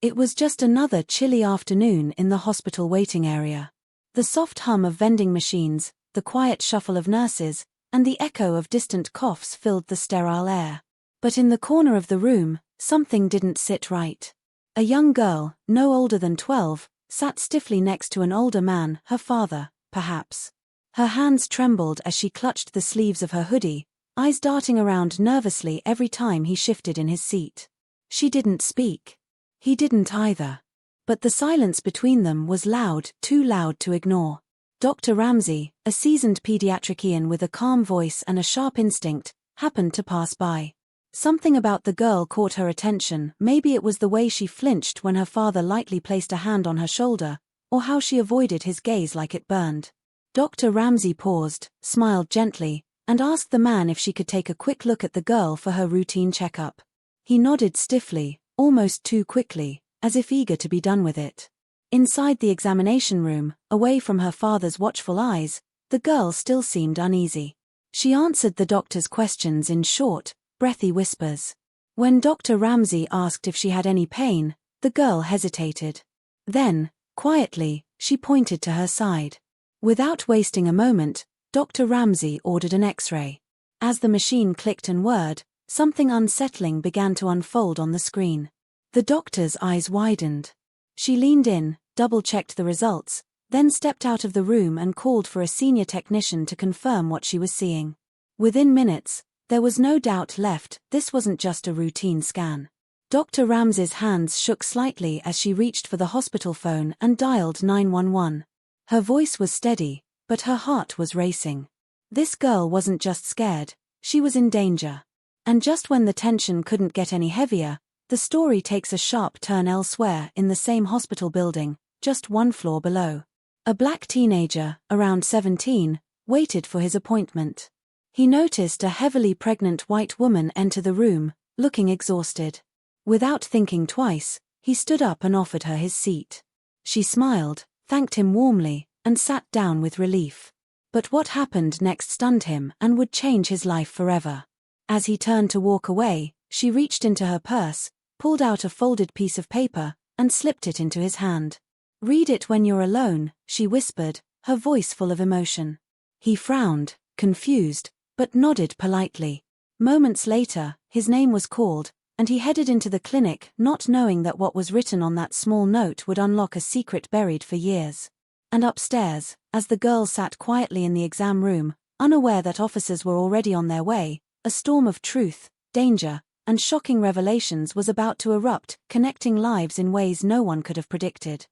It was just another chilly afternoon in the hospital waiting area. The soft hum of vending machines, the quiet shuffle of nurses, and the echo of distant coughs filled the sterile air. But in the corner of the room, something didn't sit right. A young girl, no older than 12, sat stiffly next to an older man, her father, perhaps. Her hands trembled as she clutched the sleeves of her hoodie, eyes darting around nervously every time he shifted in his seat. She didn't speak. He didn't either. But the silence between them was loud, too loud to ignore. Dr. Ramsey, a seasoned pediatrician with a calm voice and a sharp instinct, happened to pass by. Something about the girl caught her attention. Maybe it was the way she flinched when her father lightly placed a hand on her shoulder, or how she avoided his gaze like it burned. Dr. Ramsey paused, smiled gently, and asked the man if she could take a quick look at the girl for her routine checkup. He nodded stiffly, almost too quickly, as if eager to be done with it. Inside the examination room, away from her father's watchful eyes, the girl still seemed uneasy. She answered the doctor's questions in short, breathy whispers. When Dr. Ramsey asked if she had any pain, the girl hesitated. Then, quietly, she pointed to her side. Without wasting a moment, Dr. Ramsey ordered an X-ray. As the machine clicked and whirred, something unsettling began to unfold on the screen. The doctor's eyes widened. She leaned in, double-checked the results, then stepped out of the room and called for a senior technician to confirm what she was seeing. Within minutes, there was no doubt left, this wasn't just a routine scan. Dr. Ramsey's hands shook slightly as she reached for the hospital phone and dialed 911. Her voice was steady, but her heart was racing. This girl wasn't just scared, she was in danger. And just when the tension couldn't get any heavier, the story takes a sharp turn elsewhere in the same hospital building, just one floor below. A black teenager, around 17, waited for his appointment. He noticed a heavily pregnant white woman enter the room, looking exhausted. Without thinking twice, he stood up and offered her his seat. She smiled, thanked him warmly, and sat down with relief. But what happened next stunned him and would change his life forever. As he turned to walk away, she reached into her purse, pulled out a folded piece of paper, and slipped it into his hand. "Read it when you're alone," she whispered, her voice full of emotion. He frowned, confused, but nodded politely. Moments later, his name was called, and he headed into the clinic, not knowing that what was written on that small note would unlock a secret buried for years. And upstairs, as the girl sat quietly in the exam room, unaware that officers were already on their way, a storm of truth, danger, and shocking revelations was about to erupt, connecting lives in ways no one could have predicted.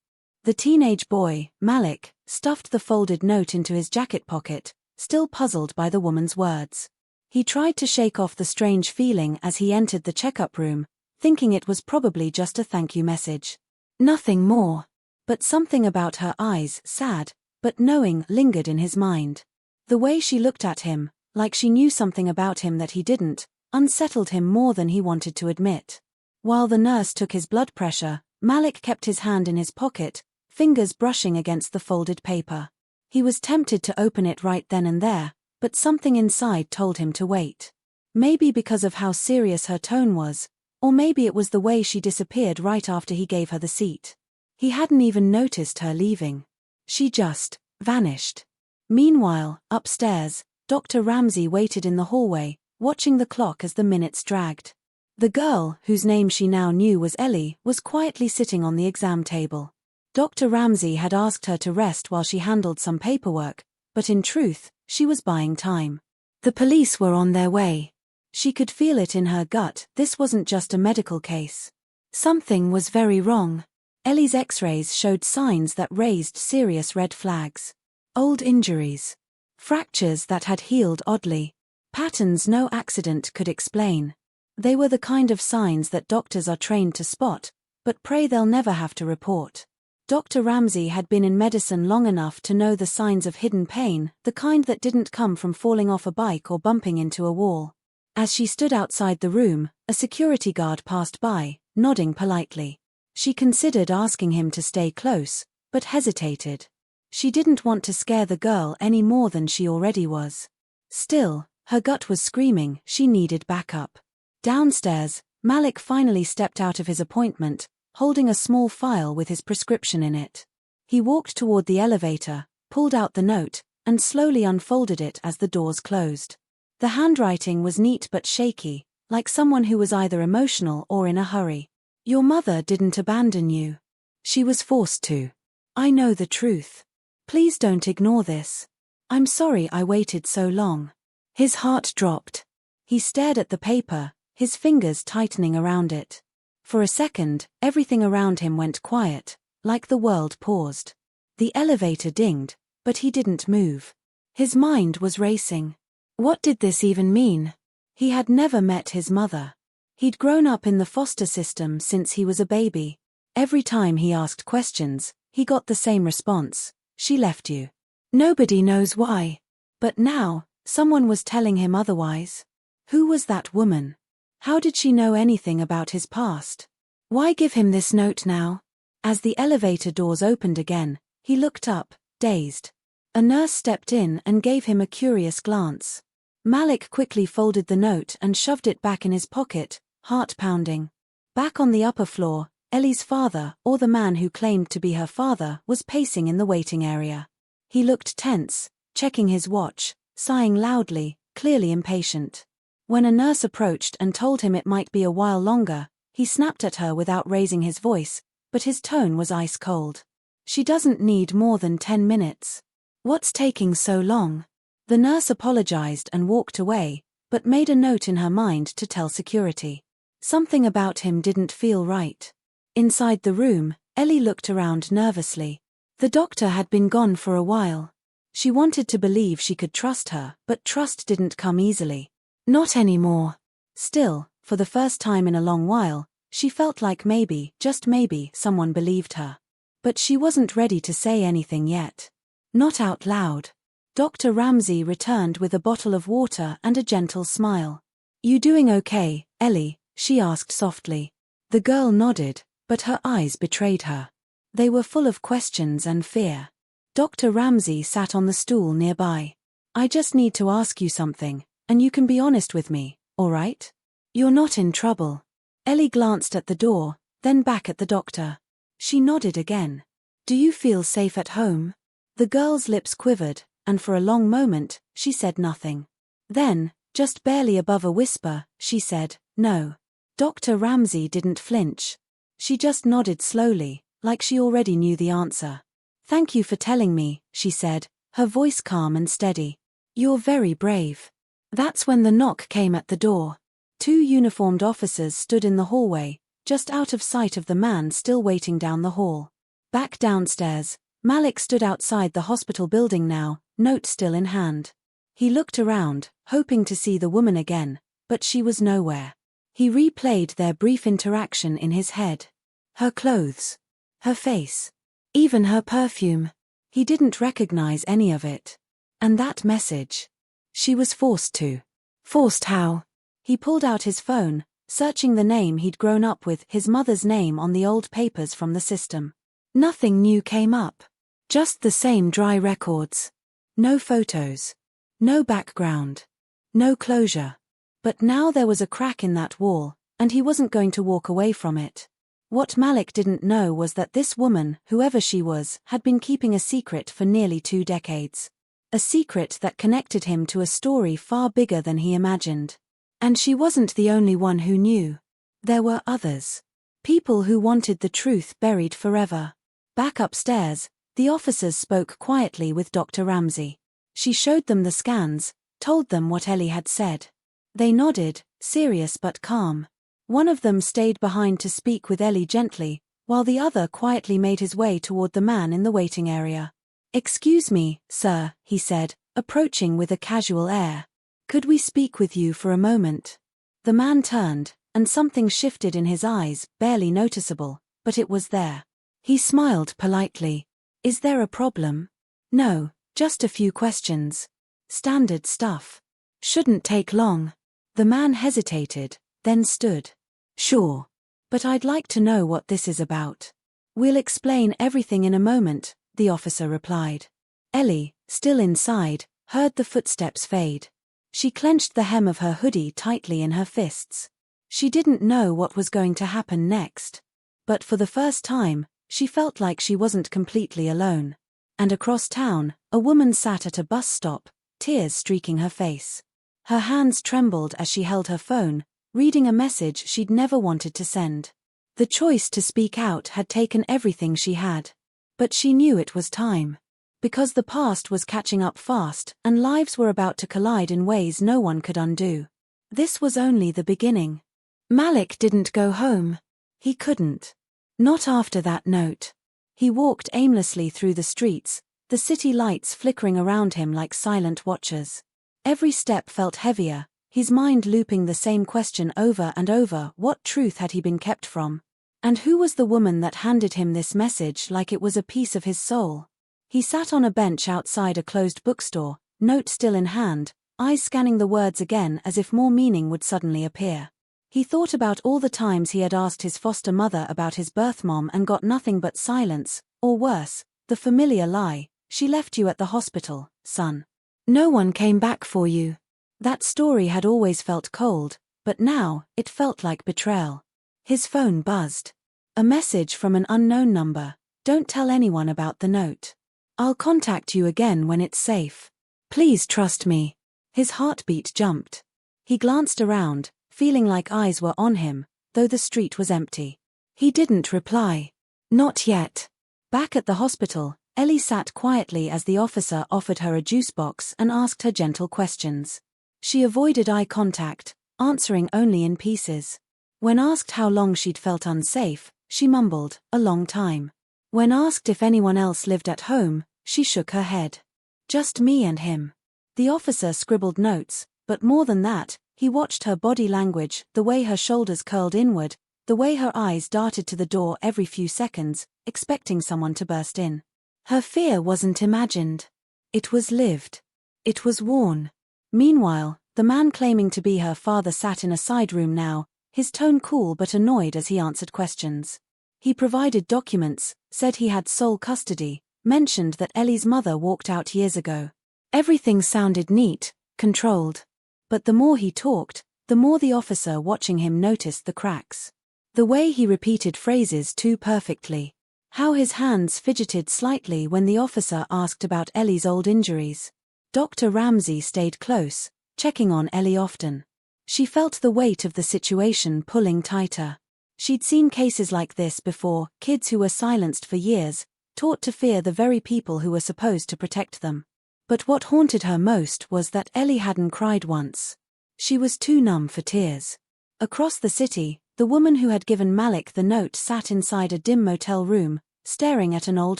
The teenage boy, Malik, stuffed the folded note into his jacket pocket, still puzzled by the woman's words. He tried to shake off the strange feeling as he entered the checkup room, thinking it was probably just a thank you message. Nothing more. But something about her eyes, sad, but knowing, lingered in his mind. The way she looked at him, like she knew something about him that he didn't, unsettled him more than he wanted to admit. While the nurse took his blood pressure, Malik kept his hand in his pocket, fingers brushing against the folded paper. He was tempted to open it right then and there, but something inside told him to wait. Maybe because of how serious her tone was, or maybe it was the way she disappeared right after he gave her the seat. He hadn't even noticed her leaving. She just vanished. Meanwhile, upstairs, Dr. Ramsey waited in the hallway, watching the clock as the minutes dragged. The girl, whose name she now knew was Ellie, was quietly sitting on the exam table. Dr. Ramsey had asked her to rest while she handled some paperwork, but in truth, she was buying time. The police were on their way. She could feel it in her gut, this wasn't just a medical case. Something was very wrong. Ellie's X-rays showed signs that raised serious red flags. Old injuries. Fractures that had healed oddly. Patterns no accident could explain. They were the kind of signs that doctors are trained to spot, but pray they'll never have to report. Dr. Ramsey had been in medicine long enough to know the signs of hidden pain, the kind that didn't come from falling off a bike or bumping into a wall. As she stood outside the room, a security guard passed by, nodding politely. She considered asking him to stay close, but hesitated. She didn't want to scare the girl any more than she already was. Still, her gut was screaming she needed backup. Downstairs, Malik finally stepped out of his appointment, holding a small file with his prescription in it. He walked toward the elevator, pulled out the note, and slowly unfolded it as the doors closed. The handwriting was neat but shaky, like someone who was either emotional or in a hurry. Your mother didn't abandon you. She was forced to. I know the truth. Please don't ignore this. I'm sorry I waited so long. His heart dropped. He stared at the paper, his fingers tightening around it. For a second, everything around him went quiet, like the world paused. The elevator dinged, but he didn't move. His mind was racing. What did this even mean? He had never met his mother. He'd grown up in the foster system since he was a baby. Every time he asked questions, he got the same response: she left you. Nobody knows why. But now, someone was telling him otherwise. Who was that woman? How did she know anything about his past? Why give him this note now? As the elevator doors opened again, he looked up, dazed. A nurse stepped in and gave him a curious glance. Malik quickly folded the note and shoved it back in his pocket, heart pounding. Back on the upper floor, Ellie's father, or the man who claimed to be her father, was pacing in the waiting area. He looked tense, checking his watch, sighing loudly, clearly impatient. When a nurse approached and told him it might be a while longer, he snapped at her without raising his voice, but his tone was ice cold. She doesn't need more than 10 minutes. What's taking so long? The nurse apologized and walked away, but made a note in her mind to tell security. Something about him didn't feel right. Inside the room, Ellie looked around nervously. The doctor had been gone for a while. She wanted to believe she could trust her, but trust didn't come easily. Not anymore. Still, for the first time in a long while, she felt like maybe, just maybe, someone believed her. But she wasn't ready to say anything yet. Not out loud. Dr. Ramsey returned with a bottle of water and a gentle smile. You doing okay, Ellie? She asked softly. The girl nodded, but her eyes betrayed her. They were full of questions and fear. Dr. Ramsey sat on the stool nearby. I just need to ask you something, and you can be honest with me, all right? You're not in trouble. Ellie glanced at the door, then back at the doctor. She nodded again. Do you feel safe at home? The girl's lips quivered, and for a long moment, she said nothing. Then, just barely above a whisper, she said, no. Dr. Ramsey didn't flinch. She just nodded slowly, like she already knew the answer. Thank you for telling me, she said, her voice calm and steady. You're very brave. That's when the knock came at the door. 2 uniformed officers stood in the hallway, just out of sight of the man still waiting down the hall. Back downstairs, Malik stood outside the hospital building now, note still in hand. He looked around, hoping to see the woman again, but she was nowhere. He replayed their brief interaction in his head. Her clothes. Her face. Even her perfume. He didn't recognize any of it. And that message. She was forced to. Forced how? He pulled out his phone, searching the name he'd grown up with, his mother's name on the old papers from the system. Nothing new came up. Just the same dry records. No photos. No background. No closure. But now there was a crack in that wall, and he wasn't going to walk away from it. What Malik didn't know was that this woman, whoever she was, had been keeping a secret for nearly 2 decades. A secret that connected him to a story far bigger than he imagined. And she wasn't the only one who knew. There were others. People who wanted the truth buried forever. Back upstairs, the officers spoke quietly with Dr. Ramsey. She showed them the scans, told them what Ellie had said. They nodded, serious but calm. One of them stayed behind to speak with Ellie gently, while the other quietly made his way toward the man in the waiting area. Excuse me, sir, he said, approaching with a casual air. Could we speak with you for a moment? The man turned, and something shifted in his eyes, barely noticeable, but it was there. He smiled politely. Is there a problem? No, just a few questions. Standard stuff. Shouldn't take long. The man hesitated, then stood. Sure. But I'd like to know what this is about. We'll explain everything in a moment, the officer replied. Ellie, still inside, heard the footsteps fade. She clenched the hem of her hoodie tightly in her fists. She didn't know what was going to happen next. But for the first time, she felt like she wasn't completely alone. And across town, a woman sat at a bus stop, tears streaking her face. Her hands trembled as she held her phone, reading a message she'd never wanted to send. The choice to speak out had taken everything she had. But she knew it was time. Because the past was catching up fast, and lives were about to collide in ways no one could undo. This was only the beginning. Malik didn't go home. He couldn't. Not after that note. He walked aimlessly through the streets, the city lights flickering around him like silent watchers. Every step felt heavier, his mind looping the same question over and over: what truth had he been kept from? And who was the woman that handed him this message like it was a piece of his soul? He sat on a bench outside a closed bookstore, note still in hand, eyes scanning the words again as if more meaning would suddenly appear. He thought about all the times he had asked his foster mother about his birth mom and got nothing but silence, or worse, the familiar lie: she left you at the hospital, son. No one came back for you. That story had always felt cold, but now, it felt like betrayal. His phone buzzed. A message from an unknown number: don't tell anyone about the note. I'll contact you again when it's safe. Please trust me. His heartbeat jumped. He glanced around, feeling like eyes were on him, though the street was empty. He didn't reply. Not yet. Back at the hospital, Ellie sat quietly as the officer offered her a juice box and asked her gentle questions. She avoided eye contact, answering only in pieces. When asked how long she'd felt unsafe, she mumbled, "A long time." When asked if anyone else lived at home, she shook her head. "Just me and him." The officer scribbled notes, but more than that, he watched her body language, the way her shoulders curled inward, the way her eyes darted to the door every few seconds, expecting someone to burst in. Her fear wasn't imagined. It was lived. It was worn. Meanwhile, the man claiming to be her father sat in a side room now, his tone cool but annoyed as he answered questions. He provided documents, said he had sole custody, mentioned that Ellie's mother walked out years ago. Everything sounded neat, controlled. But the more he talked, the more the officer watching him noticed the cracks. The way he repeated phrases too perfectly. How his hands fidgeted slightly when the officer asked about Ellie's old injuries. Dr. Ramsey stayed close, checking on Ellie often. She felt the weight of the situation pulling tighter. She'd seen cases like this before, kids who were silenced for years, taught to fear the very people who were supposed to protect them. But what haunted her most was that Ellie hadn't cried once. She was too numb for tears. Across the city, the woman who had given Malik the note sat inside a dim motel room, staring at an old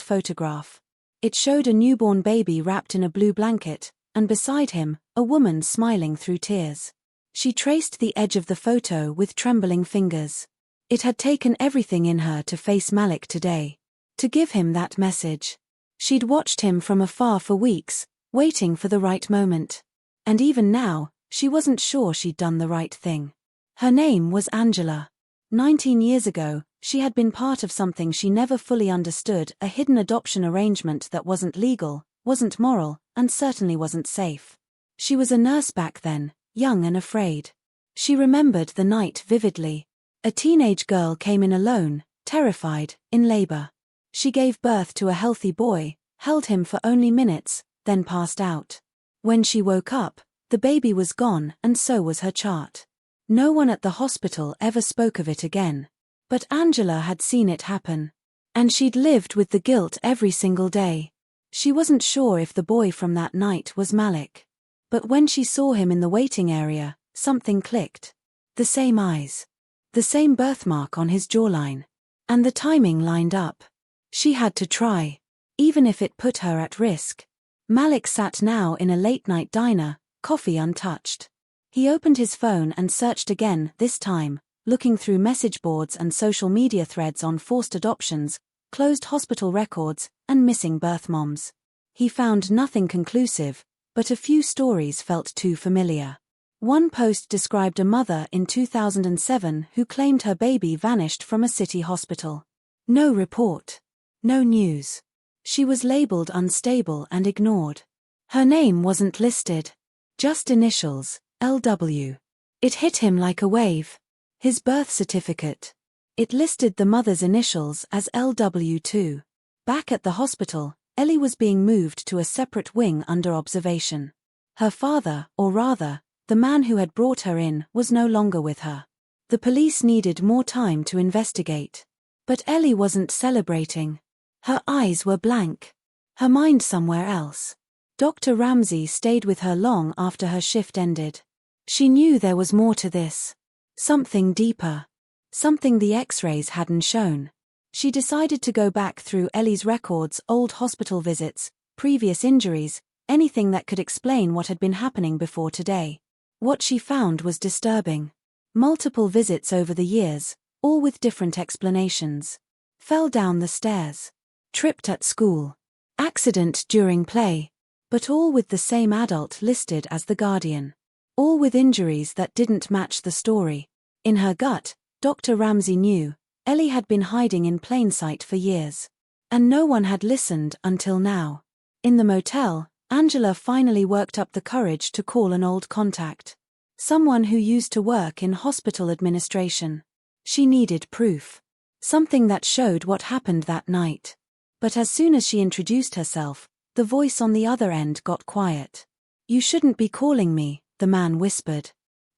photograph. It showed a newborn baby wrapped in a blue blanket, and beside him, a woman smiling through tears. She traced the edge of the photo with trembling fingers. It had taken everything in her to face Malik today. To give him that message. She'd watched him from afar for weeks, waiting for the right moment. And even now, she wasn't sure she'd done the right thing. Her name was Angela. 19 years ago, she had been part of something she never fully understood, a hidden adoption arrangement that wasn't legal, wasn't moral, and certainly wasn't safe. She was a nurse back then, young and afraid. She remembered the night vividly. A teenage girl came in alone, terrified, in labor. She gave birth to a healthy boy, held him for only minutes, then passed out. When she woke up, the baby was gone and so was her chart. No one at the hospital ever spoke of it again. But Angela had seen it happen. And she'd lived with the guilt every single day. She wasn't sure if the boy from that night was Malik. But when she saw him in the waiting area, something clicked. The same eyes. The same birthmark on his jawline. And the timing lined up. She had to try. Even if it put her at risk. Malik sat now in a late-night diner, coffee untouched. He opened his phone and searched again, this time, looking through message boards and social media threads on forced adoptions, closed hospital records, and missing birth moms. He found nothing conclusive, but a few stories felt too familiar. One post described a mother in 2007 who claimed her baby vanished from a city hospital. No report. No news. She was labeled unstable and ignored. Her name wasn't listed. Just initials, LW. It hit him like a wave. His birth certificate. It listed the mother's initials as LW2. Back at the hospital, Ellie was being moved to a separate wing under observation. Her father, or rather, the man who had brought her in, was no longer with her. The police needed more time to investigate. But Ellie wasn't celebrating. Her eyes were blank. Her mind somewhere else. Dr. Ramsey stayed with her long after her shift ended. She knew there was more to this. Something deeper. Something the X-rays hadn't shown. She decided to go back through Ellie's records, old hospital visits, previous injuries, anything that could explain what had been happening before today. What she found was disturbing. Multiple visits over the years, all with different explanations. Fell down the stairs. Tripped at school. Accident during play. But all with the same adult listed as the guardian. All with injuries that didn't match the story. In her gut, Dr. Ramsey knew, Ellie had been hiding in plain sight for years. And no one had listened until now. In the motel, Angela finally worked up the courage to call an old contact. Someone who used to work in hospital administration. She needed proof. Something that showed what happened that night. But as soon as she introduced herself, the voice on the other end got quiet. "You shouldn't be calling me," the man whispered.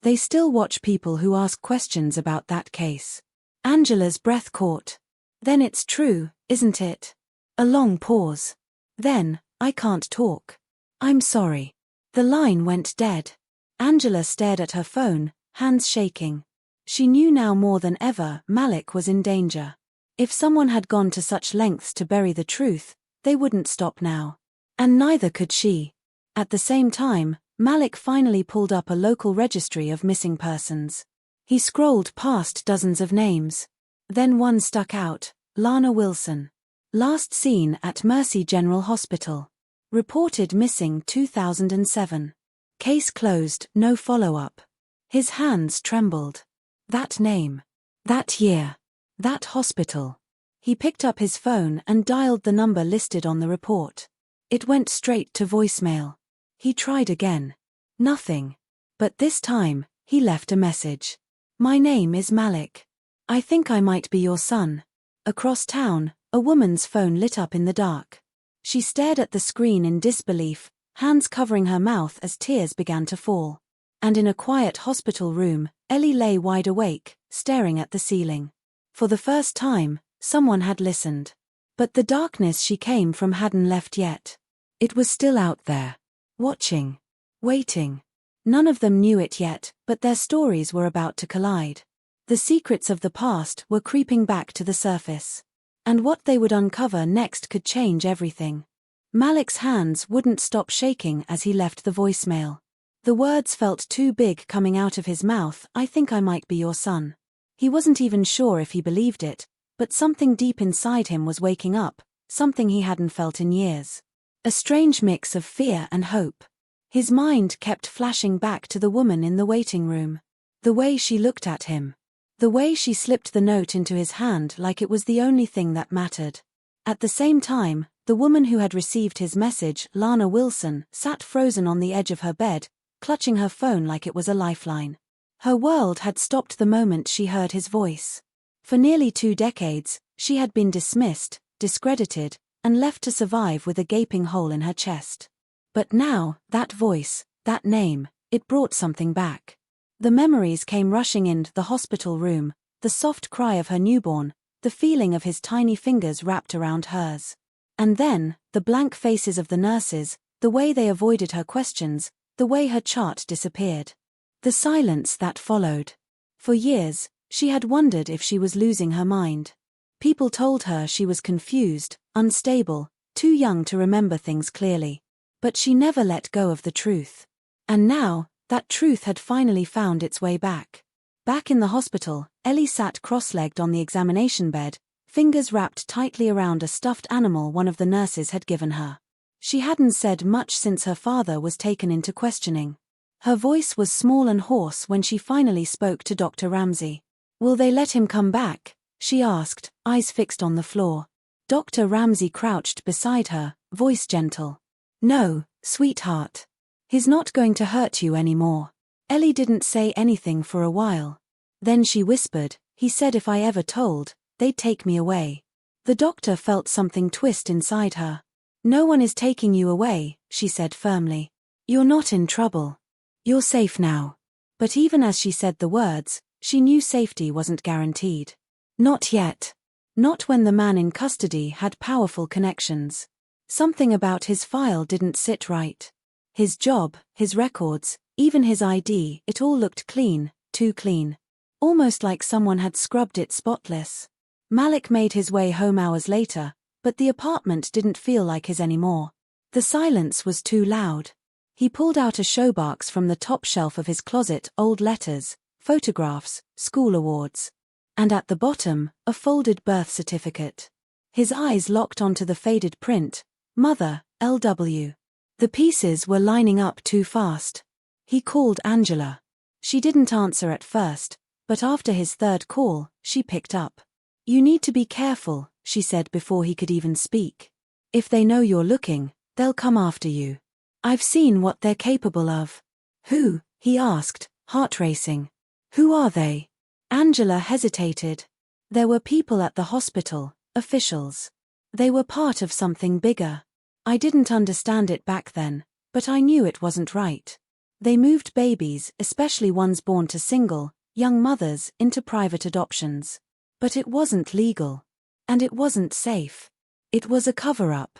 "They still watch people who ask questions about that case." Angela's breath caught. "Then it's true, isn't it?" A long pause. Then, "I can't talk. I'm sorry." The line went dead. Angela stared at her phone, hands shaking. She knew now more than ever Malik was in danger. If someone had gone to such lengths to bury the truth, they wouldn't stop now. And neither could she. At the same time, Malik finally pulled up a local registry of missing persons. He scrolled past dozens of names. Then one stuck out, Lana Wilson. Last seen at Mercy General Hospital. Reported missing 2007. Case closed, no follow-up. His hands trembled. That name. That year. That hospital. He picked up his phone and dialed the number listed on the report. It went straight to voicemail. He tried again. Nothing. But this time, he left a message. "My name is Malik. I think I might be your son." Across town, a woman's phone lit up in the dark. She stared at the screen in disbelief, hands covering her mouth as tears began to fall. And in a quiet hospital room, Ellie lay wide awake, staring at the ceiling. For the first time, someone had listened. But the darkness she came from hadn't left yet. It was still out there. Watching. Waiting. None of them knew it yet, but their stories were about to collide. The secrets of the past were creeping back to the surface. And what they would uncover next could change everything. Malik's hands wouldn't stop shaking as he left the voicemail. The words felt too big coming out of his mouth. "I think I might be your son." He wasn't even sure if he believed it, but something deep inside him was waking up, something he hadn't felt in years. A strange mix of fear and hope. His mind kept flashing back to the woman in the waiting room. The way she looked at him. The way she slipped the note into his hand like it was the only thing that mattered. At the same time, the woman who had received his message, Lana Wilson, sat frozen on the edge of her bed, clutching her phone like it was a lifeline. Her world had stopped the moment she heard his voice. For nearly 2 decades, she had been dismissed, discredited, and left to survive with a gaping hole in her chest. But now, that voice, that name, it brought something back. The memories came rushing into the hospital room, the soft cry of her newborn, the feeling of his tiny fingers wrapped around hers. And then, the blank faces of the nurses, the way they avoided her questions, the way her chart disappeared. The silence that followed. For years, she had wondered if she was losing her mind. People told her she was confused, unstable, too young to remember things clearly. But she never let go of the truth. And now, that truth had finally found its way back. Back in the hospital, Ellie sat cross-legged on the examination bed, fingers wrapped tightly around a stuffed animal one of the nurses had given her. She hadn't said much since her father was taken into questioning. Her voice was small and hoarse when she finally spoke to Dr. Ramsey. "Will they let him come back?" she asked, eyes fixed on the floor. Dr. Ramsey crouched beside her, voice gentle. "No, sweetheart. He's not going to hurt you anymore." Ellie didn't say anything for a while. Then she whispered, He said if I ever told, they'd take me away. The doctor felt something twist inside her. No one is taking you away, she said firmly. You're not in trouble. You're safe now. But even as she said the words, she knew safety wasn't guaranteed. Not yet. Not when the man in custody had powerful connections. Something about his file didn't sit right. His job, his records, even his ID, it all looked clean, too clean. Almost like someone had scrubbed it spotless. Malik made his way home hours later, but the apartment didn't feel like his anymore. The silence was too loud. He pulled out a showbox from the top shelf of his closet, old letters, photographs, school awards. And at the bottom, a folded birth certificate. His eyes locked onto the faded print, Mother, LW. The pieces were lining up too fast. He called Angela. She didn't answer at first, but after his third call, she picked up. You need to be careful, she said before he could even speak. If they know you're looking, they'll come after you. I've seen what they're capable of. Who? He asked, heart racing. Who are they? Angela hesitated. There were people at the hospital, officials. They were part of something bigger. I didn't understand it back then, but I knew it wasn't right. They moved babies, especially ones born to single, young mothers, into private adoptions. But it wasn't legal. And it wasn't safe. It was a cover-up.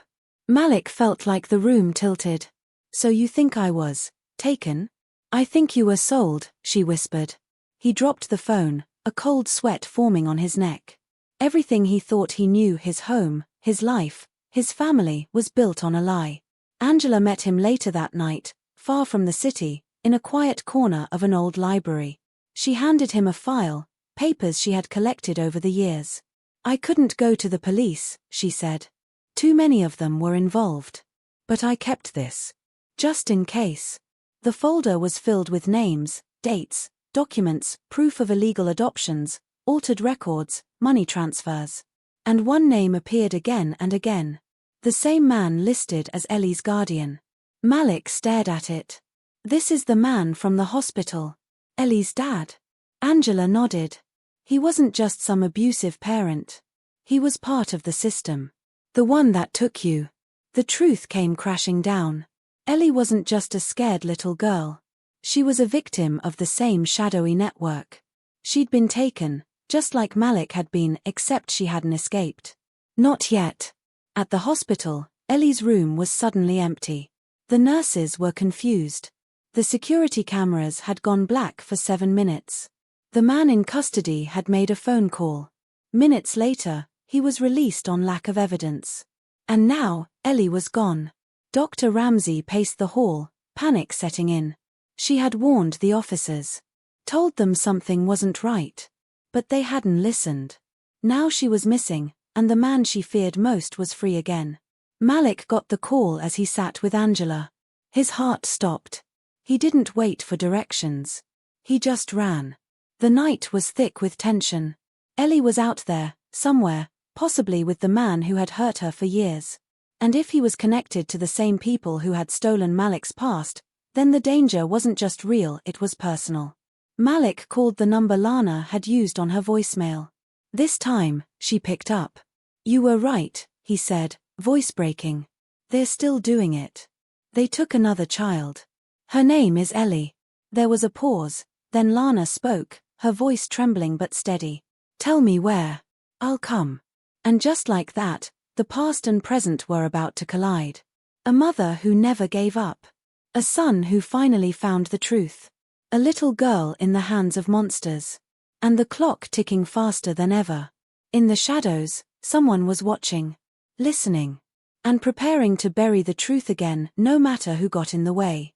Malik felt like the room tilted. So you think I was taken? I think you were sold, she whispered. He dropped the phone, a cold sweat forming on his neck. Everything he thought he knew, his home, his life, his family, was built on a lie. Angela met him later that night, far from the city, in a quiet corner of an old library. She handed him a file, papers she had collected over the years. I couldn't go to the police, she said. Too many of them were involved. But I kept this. Just in case. The folder was filled with names, dates, documents, proof of illegal adoptions, altered records, money transfers. And one name appeared again and again. The same man listed as Ellie's guardian. Malik stared at it. This is the man from the hospital. Ellie's dad. Angela nodded. He wasn't just some abusive parent. He was part of the system. The one that took you. The truth came crashing down. Ellie wasn't just a scared little girl. She was a victim of the same shadowy network. She'd been taken, just like Malik had been, except she hadn't escaped. Not yet. At the hospital, Ellie's room was suddenly empty. The nurses were confused. The security cameras had gone black for 7 minutes. The man in custody had made a phone call. Minutes later, he was released on lack of evidence. And now, Ellie was gone. Dr. Ramsey paced the hall, panic setting in. She had warned the officers. Told them something wasn't right. But they hadn't listened. Now she was missing, and the man she feared most was free again. Malik got the call as he sat with Angela. His heart stopped. He didn't wait for directions. He just ran. The night was thick with tension. Ellie was out there, somewhere, possibly with the man who had hurt her for years. And if he was connected to the same people who had stolen Malik's past, then the danger wasn't just real, it was personal. Malik called the number Lana had used on her voicemail. This time, she picked up. You were right, he said, voice breaking. They're still doing it. They took another child. Her name is Ellie. There was a pause, then Lana spoke, her voice trembling but steady. Tell me where. I'll come. And just like that, the past and present were about to collide. A mother who never gave up. A son who finally found the truth. A little girl in the hands of monsters. And the clock ticking faster than ever. In the shadows, someone was watching. Listening. And preparing to bury the truth again, no matter who got in the way.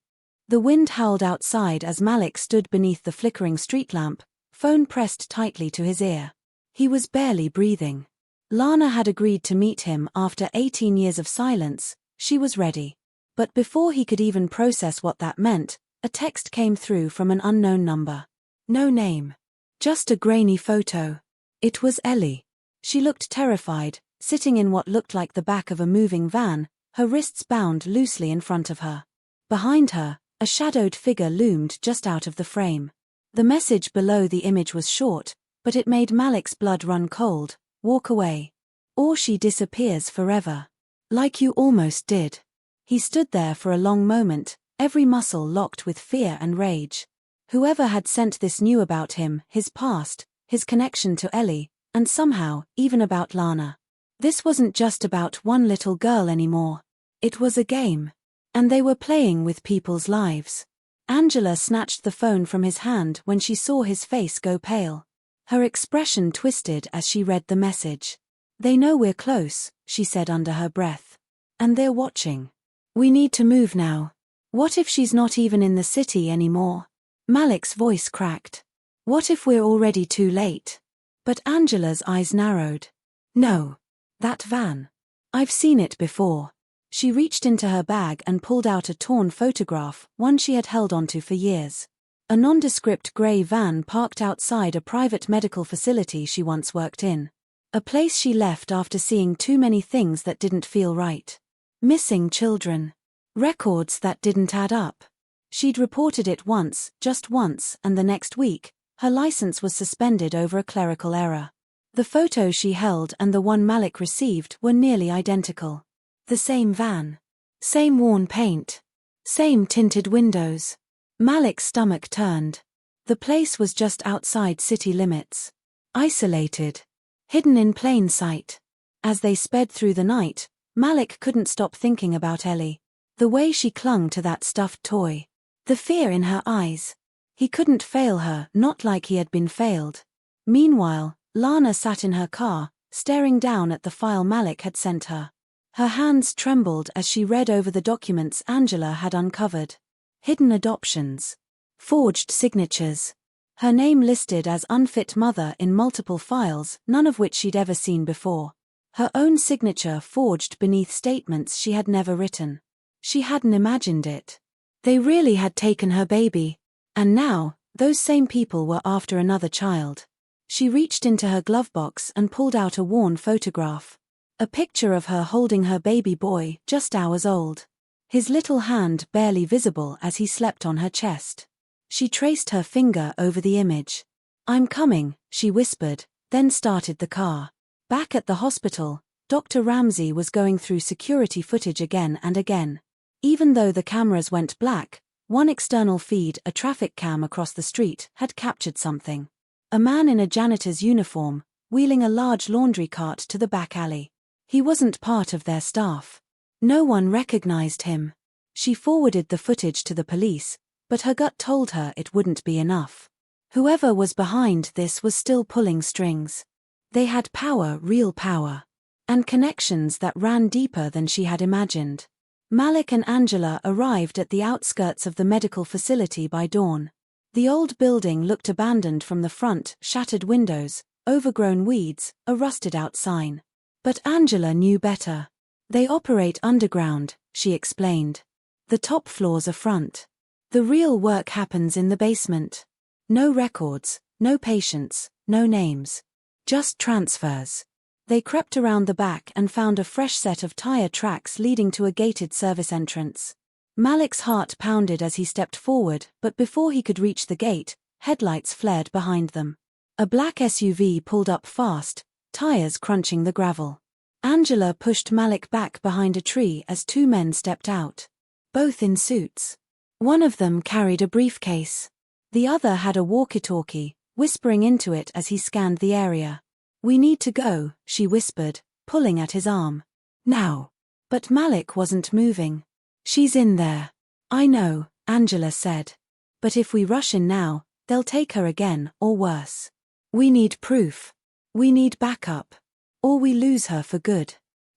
The wind howled outside as Malik stood beneath the flickering street lamp, phone pressed tightly to his ear. He was barely breathing. Lana had agreed to meet him after 18 years of silence. She was ready. But before he could even process what that meant, a text came through from an unknown number. No name. Just a grainy photo. It was Ellie. She looked terrified, sitting in what looked like the back of a moving van, her wrists bound loosely in front of her. Behind her, a shadowed figure loomed just out of the frame. The message below the image was short, But it made Malik's blood run cold. Walk away. Or she disappears forever. Like you almost did. He stood there for a long moment, every muscle locked with fear and rage. Whoever had sent this knew about him, his past, his connection to Ellie, and somehow, even about Lana. This wasn't just about one little girl anymore. It was a game. And they were playing with people's lives. Angela snatched the phone from his hand when she saw his face go pale. Her expression twisted as she read the message. They know we're close, she said under her breath. And they're watching. We need to move now. What if she's not even in the city anymore? Malik's voice cracked. What if we're already too late? But Angela's eyes narrowed. No. That van. I've seen it before. She reached into her bag and pulled out a torn photograph, one she had held onto for years. A nondescript grey van parked outside a private medical facility she once worked in. A place she left after seeing too many things that didn't feel right. Missing children. Records that didn't add up. She'd reported it once, just once, and the next week, her license was suspended over a clerical error. The photo she held and the one Malik received were nearly identical. The same van. Same worn paint. Same tinted windows. Malik's stomach turned. The place was just outside city limits. Isolated. Hidden in plain sight. As they sped through the night, Malik couldn't stop thinking about Ellie. The way she clung to that stuffed toy. The fear in her eyes. He couldn't fail her, not like he had been failed. Meanwhile, Lana sat in her car, staring down at the file Malik had sent her. Her hands trembled as she read over the documents Angela had uncovered. Hidden adoptions. Forged signatures. Her name listed as unfit mother in multiple files, none of which she'd ever seen before. Her own signature forged beneath statements she had never written. She hadn't imagined it. They really had taken her baby. And now, those same people were after another child. She reached into her glove box and pulled out a worn photograph. A picture of her holding her baby boy, just hours old. His little hand barely visible as he slept on her chest. She traced her finger over the image. I'm coming, she whispered, then started the car. Back at the hospital, Dr. Ramsey was going through security footage again and again. Even though the cameras went black, one external feed, a traffic cam across the street, had captured something. A man in a janitor's uniform, wheeling a large laundry cart to the back alley. He wasn't part of their staff. No one recognized him. She forwarded the footage to the police, but her gut told her it wouldn't be enough. Whoever was behind this was still pulling strings. They had power, real power. And connections that ran deeper than she had imagined. Malik and Angela arrived at the outskirts of the medical facility by dawn. The old building looked abandoned from the front, shattered windows, overgrown weeds, a rusted-out sign. But Angela knew better. They operate underground, she explained. The top floors are front. The real work happens in the basement. No records, no patients, no names. Just transfers. They crept around the back and found a fresh set of tire tracks leading to a gated service entrance. Malik's heart pounded as he stepped forward, but before he could reach the gate, headlights flared behind them. A black SUV pulled up fast, tires crunching the gravel. Angela pushed Malik back behind a tree as two men stepped out. Both in suits. One of them carried a briefcase. The other had a walkie-talkie, whispering into it as he scanned the area. We need to go, she whispered, pulling at his arm. Now. But Malik wasn't moving. She's in there. I know, Angela said. But if we rush in now, they'll take her again, or worse. We need proof. We need backup. Or we lose her for good.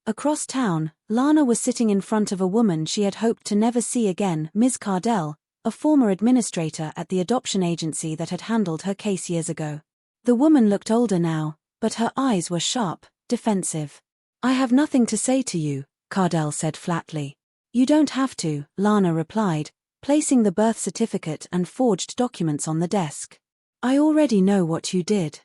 Across town, Lana was sitting in front of a woman she had hoped to never see again, Ms. Cardell, a former administrator at the adoption agency that had handled her case years ago. The woman looked older now, but her eyes were sharp, defensive. I have nothing to say to you, Cardell said flatly. You don't have to, Lana replied, placing the birth certificate and forged documents on the desk. I already know what you did.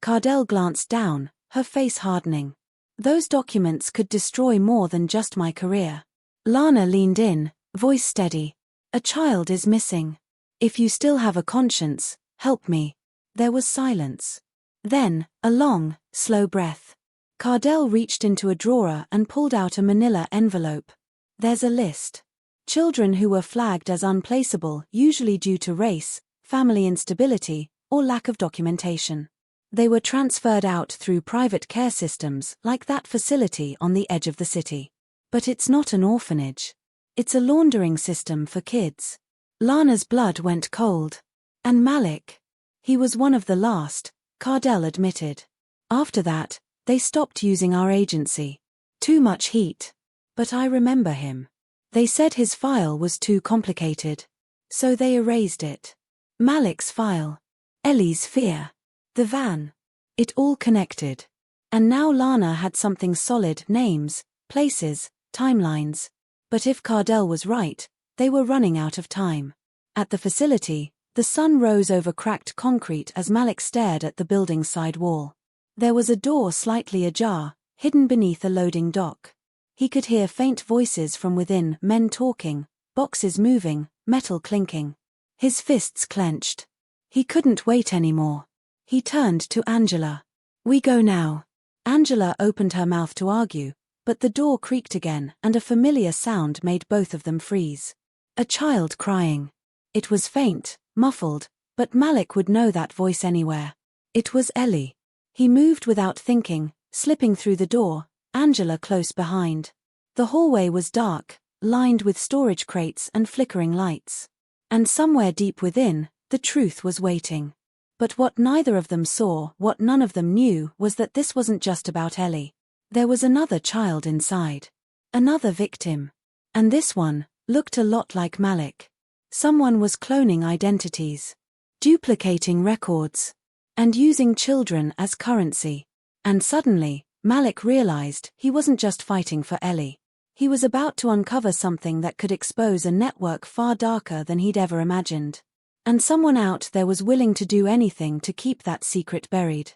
Cardell glanced down, her face hardening. Those documents could destroy more than just my career. Lana leaned in, voice steady. A child is missing. If you still have a conscience, help me. There was silence. Then, a long, slow breath. Cardell reached into a drawer and pulled out a manila envelope. There's a list. Children who were flagged as unplaceable, usually due to race, family instability, or lack of documentation. They were transferred out through private care systems like that facility on the edge of the city. But it's not an orphanage. It's a laundering system for kids. Lana's blood went cold. And Malik? He was one of the last, Cardell admitted. After that, they stopped using our agency. Too much heat. But I remember him. They said his file was too complicated. So they erased it. Malik's file. Ellie's fear. The van. It all connected. And now Lana had something solid: names, places, timelines. But if Cardell was right, they were running out of time. At the facility, the sun rose over cracked concrete as Malik stared at the building's side wall. There was a door slightly ajar, hidden beneath a loading dock. He could hear faint voices from within, men talking, boxes moving, metal clinking. His fists clenched. He couldn't wait anymore. He turned to Angela. "We go now." Angela opened her mouth to argue, but the door creaked again and a familiar sound made both of them freeze. A child crying. It was faint, muffled, but Malik would know that voice anywhere. It was Ellie. He moved without thinking, slipping through the door, Angela close behind. The hallway was dark, lined with storage crates and flickering lights. And somewhere deep within, the truth was waiting. But what neither of them saw, what none of them knew, was that this wasn't just about Ellie. There was another child inside. Another victim. And this one looked a lot like Malik. Someone was cloning identities, duplicating records, and using children as currency. And suddenly, Malik realized he wasn't just fighting for Ellie. He was about to uncover something that could expose a network far darker than he'd ever imagined. And someone out there was willing to do anything to keep that secret buried.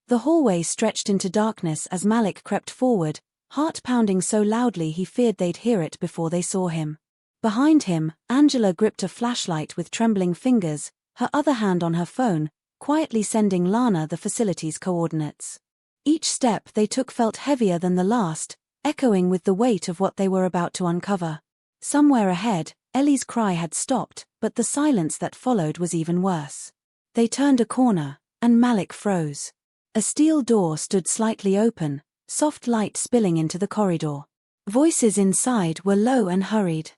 The hallway stretched into darkness as Malik crept forward, heart pounding so loudly he feared they'd hear it before they saw him. Behind him, Angela gripped a flashlight with trembling fingers, her other hand on her phone, quietly sending Lana the facility's coordinates. Each step they took felt heavier than the last, echoing with the weight of what they were about to uncover. Somewhere ahead, Ellie's cry had stopped, but the silence that followed was even worse. They turned a corner, and Malik froze. A steel door stood slightly open, soft light spilling into the corridor. Voices inside were low and hurried.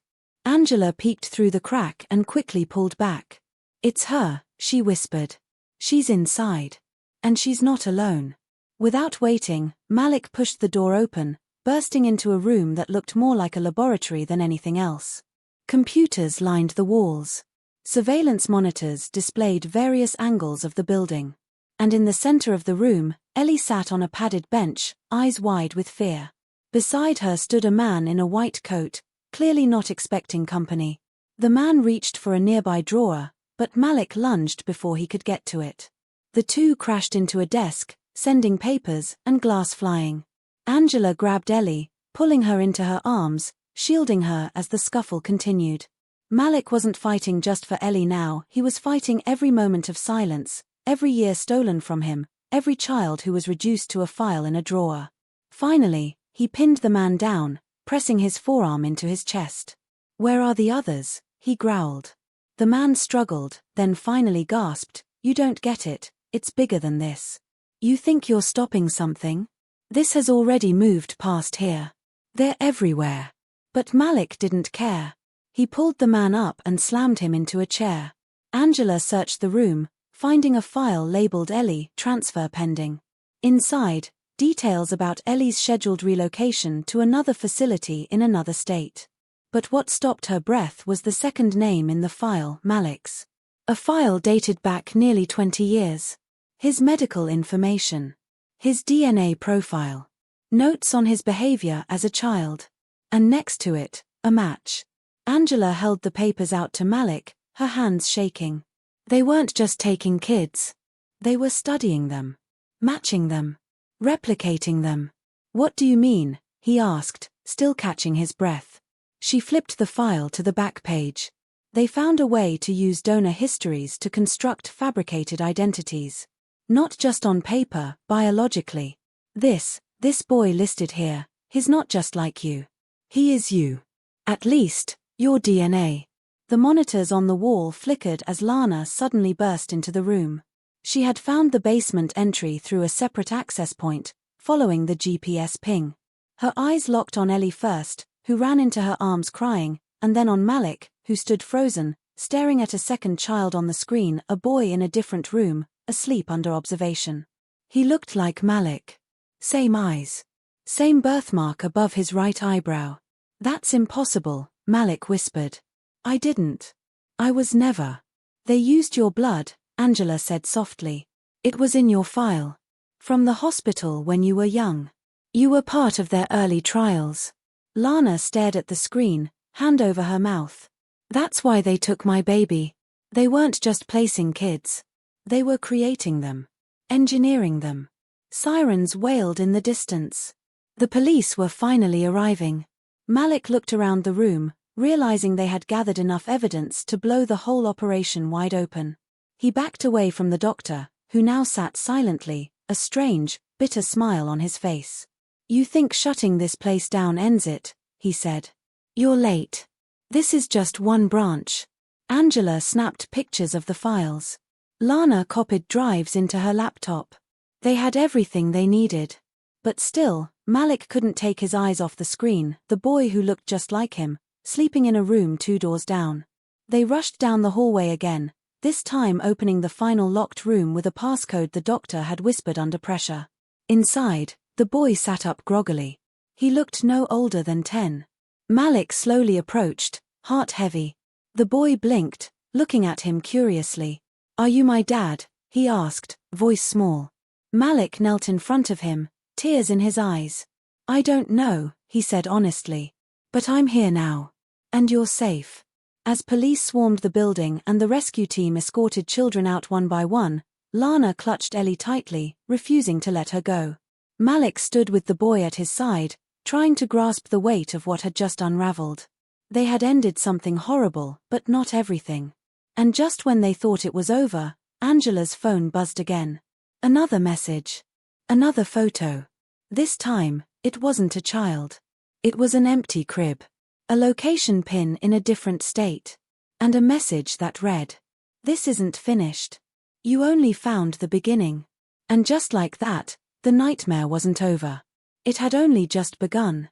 Angela peeked through the crack and quickly pulled back. "It's her," she whispered. "She's inside. And she's not alone." Without waiting, Malik pushed the door open, bursting into a room that looked more like a laboratory than anything else. Computers lined the walls. Surveillance monitors displayed various angles of the building. And in the center of the room, Ellie sat on a padded bench, eyes wide with fear. Beside her stood a man in a white coat, clearly not expecting company. The man reached for a nearby drawer, but Malik lunged before he could get to it. The two crashed into a desk, sending papers and glass flying. Angela grabbed Ellie, pulling her into her arms, shielding her as the scuffle continued. Malik wasn't fighting just for Ellie now, he was fighting every moment of silence, every year stolen from him, every child who was reduced to a file in a drawer. Finally, he pinned the man down, pressing his forearm into his chest. "Where are the others?" he growled. The man struggled, then finally gasped, "You don't get it, it's bigger than this. You think you're stopping something? This has already moved past here. They're everywhere." But Malik didn't care. He pulled the man up and slammed him into a chair. Angela searched the room, finding a file labeled Ellie, transfer pending. Inside, details about Ellie's scheduled relocation to another facility in another state. But what stopped her breath was the second name in the file, Malik's. A file dated back nearly 20 years. His medical information. His DNA profile. Notes on his behavior as a child. And next to it, a match. Angela held the papers out to Malik, her hands shaking. They weren't just taking kids. They were studying them. Matching them. Replicating them. "What do you mean?" he asked, still catching his breath. She flipped the file to the back page. They found a way to use donor histories to construct fabricated identities. Not just on paper, biologically. This boy listed here, he's not just like you. He is you. At least, your DNA. The monitors on the wall flickered as Lana suddenly burst into the room. She had found the basement entry through a separate access point, following the GPS ping. Her eyes locked on Ellie first, who ran into her arms crying, and then on Malik, who stood frozen, staring at a second child on the screen, a boy in a different room, asleep under observation. He looked like Malik. Same eyes. Same birthmark above his right eyebrow. That's impossible, Malik whispered. I didn't. I was never. They used your blood, Angela said softly. It was in your file. From the hospital when you were young. You were part of their early trials. Lana stared at the screen, hand over her mouth. That's why they took my baby. They weren't just placing kids. They were creating them. Engineering them. Sirens wailed in the distance. The police were finally arriving. Malik looked around the room, realizing they had gathered enough evidence to blow the whole operation wide open. He backed away from the doctor, who now sat silently, a strange, bitter smile on his face. You think shutting this place down ends it, he said. You're late. This is just one branch. Angela snapped pictures of the files. Lana copied drives into her laptop. They had everything they needed. But still, Malik couldn't take his eyes off the screen, the boy who looked just like him, sleeping in a room 2 doors down. They rushed down the hallway again, this time opening the final locked room with a passcode the doctor had whispered under pressure. Inside, the boy sat up groggily. He looked no older than 10. Malik slowly approached, heart heavy. The boy blinked, looking at him curiously. Are you my dad? He asked, voice small. Malik knelt in front of him, tears in his eyes. I don't know, he said honestly. But I'm here now. And you're safe. As police swarmed the building and the rescue team escorted children out one by one, Lana clutched Ellie tightly, refusing to let her go. Malik stood with the boy at his side, trying to grasp the weight of what had just unraveled. They had ended something horrible, but not everything. And just when they thought it was over, Angela's phone buzzed again. Another message. Another photo. This time, it wasn't a child. It was an empty crib. A location pin in a different state. And a message that read, "This isn't finished. You only found the beginning." And just like that, the nightmare wasn't over. It had only just begun.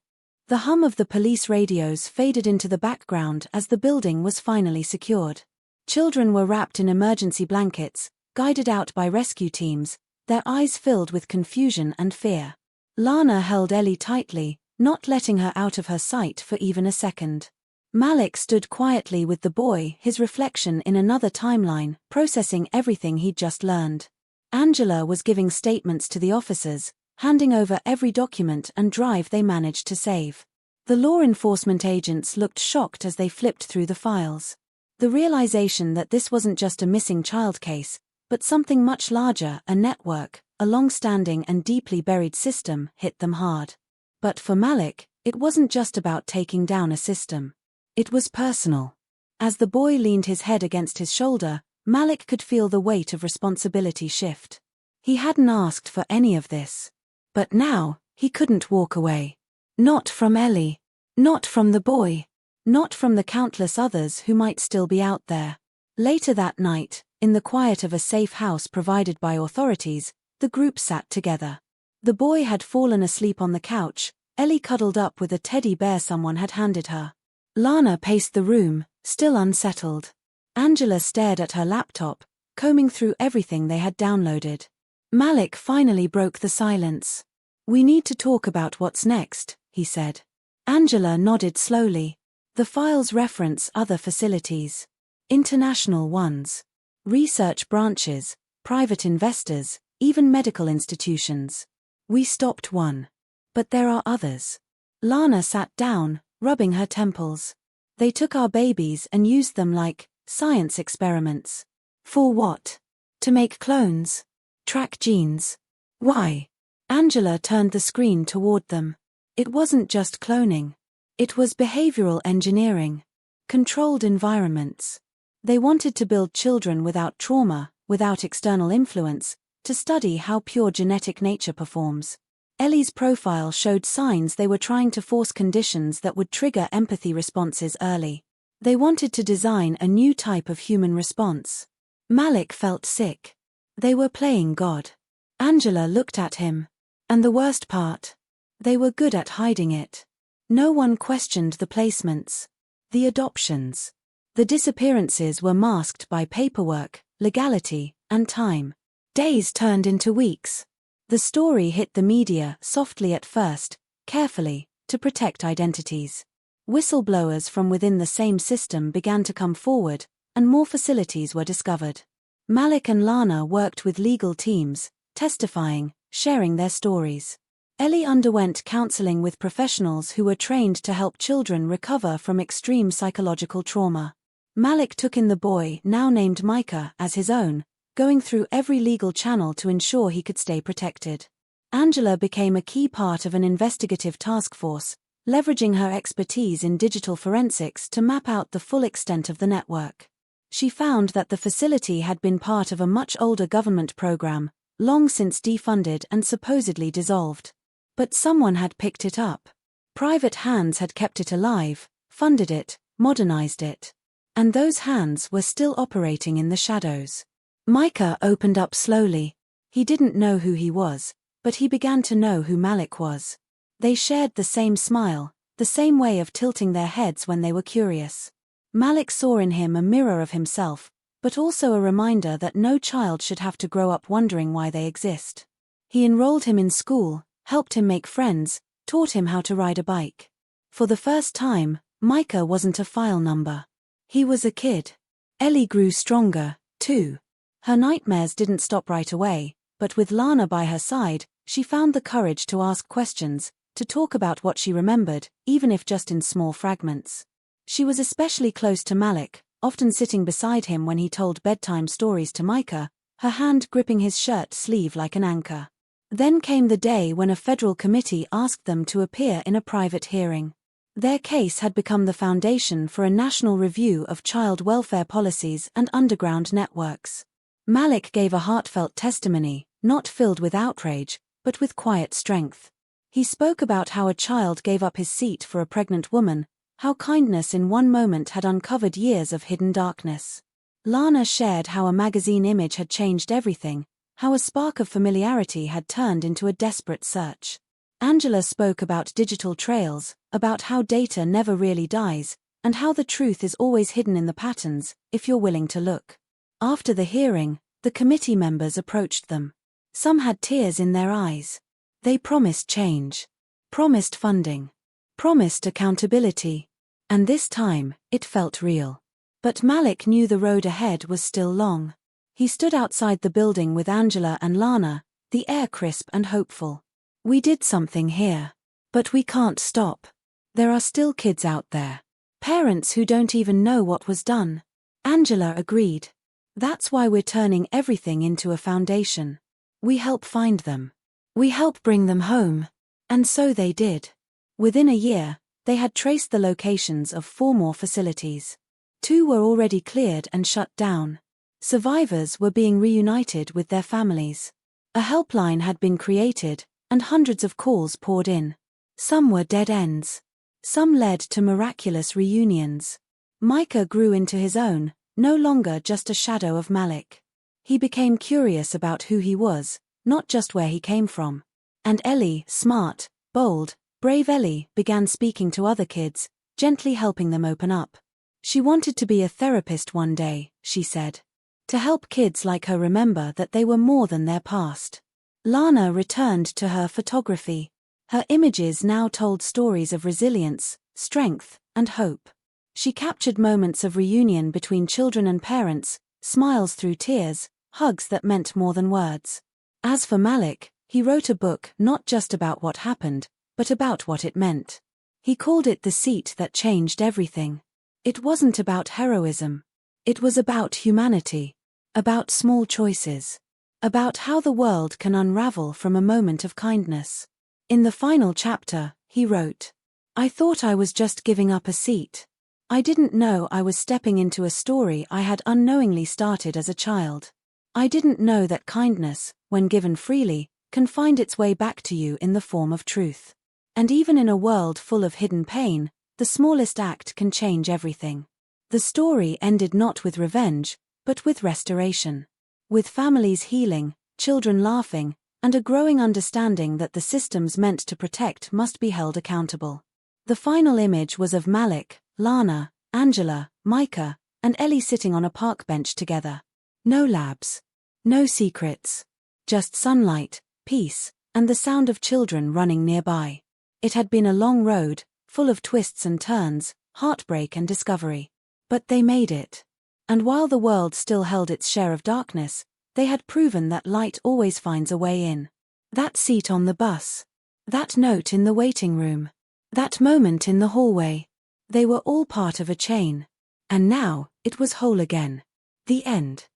The hum of the police radios faded into the background as the building was finally secured. Children were wrapped in emergency blankets, guided out by rescue teams, their eyes filled with confusion and fear. Lana held Ellie tightly, not letting her out of her sight for even a second. Malik stood quietly with the boy, his reflection in another timeline, processing everything he'd just learned. Angela was giving statements to the officers, handing over every document and drive they managed to save. The law enforcement agents looked shocked as they flipped through the files. The realization that this wasn't just a missing child case, but something much larger, a network, a long-standing and deeply buried system, hit them hard. But for Malik, it wasn't just about taking down a system. It was personal. As the boy leaned his head against his shoulder, Malik could feel the weight of responsibility shift. He hadn't asked for any of this. But now, he couldn't walk away. Not from Ellie. Not from the boy. Not from the countless others who might still be out there. Later that night, in the quiet of a safe house provided by authorities, the group sat together. The boy had fallen asleep on the couch, Ellie cuddled up with a teddy bear someone had handed her. Lana paced the room, still unsettled. Angela stared at her laptop, combing through everything they had downloaded. Malik finally broke the silence. We need to talk about what's next, he said. Angela nodded slowly. The files reference other facilities. International ones. Research branches, private investors, even medical institutions. We stopped one. But there are others. Lana sat down, rubbing her temples. They took our babies and used them like science experiments. For what? To make clones? Track genes? Why? Angela turned the screen toward them. It wasn't just cloning. It was behavioral engineering. Controlled environments. They wanted to build children without trauma, without external influence, to study how pure genetic nature performs. Ellie's profile showed signs they were trying to force conditions that would trigger empathy responses early. They wanted to design a new type of human response. Malik felt sick. They were playing God. Angela looked at him. And the worst part? They were good at hiding it. No one questioned the placements. The adoptions. The disappearances were masked by paperwork, legality, and time. Days turned into weeks. The story hit the media softly at first, carefully, to protect identities. Whistleblowers from within the same system began to come forward, and more facilities were discovered. Malik and Lana worked with legal teams, testifying, sharing their stories. Ellie underwent counseling with professionals who were trained to help children recover from extreme psychological trauma. Malik took in the boy, now named Micah, as his own, going through every legal channel to ensure he could stay protected. Angela became a key part of an investigative task force, leveraging her expertise in digital forensics to map out the full extent of the network. She found that the facility had been part of a much older government program, long since defunded and supposedly dissolved. But someone had picked it up. Private hands had kept it alive, funded it, modernized it. And those hands were still operating in the shadows. Micah opened up slowly. He didn't know who he was, but he began to know who Malik was. They shared the same smile, the same way of tilting their heads when they were curious. Malik saw in him a mirror of himself, but also a reminder that no child should have to grow up wondering why they exist. He enrolled him in school, helped him make friends, taught him how to ride a bike. For the first time, Micah wasn't a file number. He was a kid. Ellie grew stronger, too. Her nightmares didn't stop right away, but with Lana by her side, she found the courage to ask questions, to talk about what she remembered, even if just in small fragments. She was especially close to Malik, often sitting beside him when he told bedtime stories to Micah, her hand gripping his shirt sleeve like an anchor. Then came the day when a federal committee asked them to appear in a private hearing. Their case had become the foundation for a national review of child welfare policies and underground networks. Malik gave a heartfelt testimony, not filled with outrage, but with quiet strength. He spoke about how a child gave up his seat for a pregnant woman, how kindness in one moment had uncovered years of hidden darkness. Lana shared how a magazine image had changed everything, how a spark of familiarity had turned into a desperate search. Angela spoke about digital trails, about how data never really dies, and how the truth is always hidden in the patterns, if you're willing to look. After the hearing, the committee members approached them. Some had tears in their eyes. They promised change, promised funding, promised accountability. And this time, it felt real. But Malik knew the road ahead was still long. He stood outside the building with Angela and Lana, the air crisp and hopeful. We did something here. But we can't stop. There are still kids out there. Parents who don't even know what was done. Angela agreed. That's why we're turning everything into a foundation. We help find them. We help bring them home. And so they did. Within a year, they had traced the locations of 4 more facilities. 2 were already cleared and shut down. Survivors were being reunited with their families. A helpline had been created, and hundreds of calls poured in. Some were dead ends. Some led to miraculous reunions. Micah grew into his own, no longer just a shadow of Malik. He became curious about who he was, not just where he came from. And Ellie, smart, bold, brave Ellie, began speaking to other kids, gently helping them open up. She wanted to be a therapist one day, she said. To help kids like her remember that they were more than their past. Lana returned to her photography. Her images now told stories of resilience, strength, and hope. She captured moments of reunion between children and parents, smiles through tears, hugs that meant more than words. As for Malik, he wrote a book not just about what happened, but about what it meant. He called it The Seat That Changed Everything. It wasn't about heroism. It was about humanity. About small choices. About how the world can unravel from a moment of kindness. In the final chapter, he wrote, "I thought I was just giving up a seat. I didn't know I was stepping into a story I had unknowingly started as a child. I didn't know that kindness, when given freely, can find its way back to you in the form of truth. And even in a world full of hidden pain, the smallest act can change everything. The story ended not with revenge, but with restoration. With families healing, children laughing, and a growing understanding that the systems meant to protect must be held accountable. The final image was of Malik, Lana, Angela, Micah, and Ellie sitting on a park bench together. No labs. No secrets. Just sunlight, peace, and the sound of children running nearby. It had been a long road, full of twists and turns, heartbreak and discovery. But they made it. And while the world still held its share of darkness, they had proven that light always finds a way in. That seat on the bus. That note in the waiting room. That moment in the hallway. They were all part of a chain. And now, it was whole again. The end.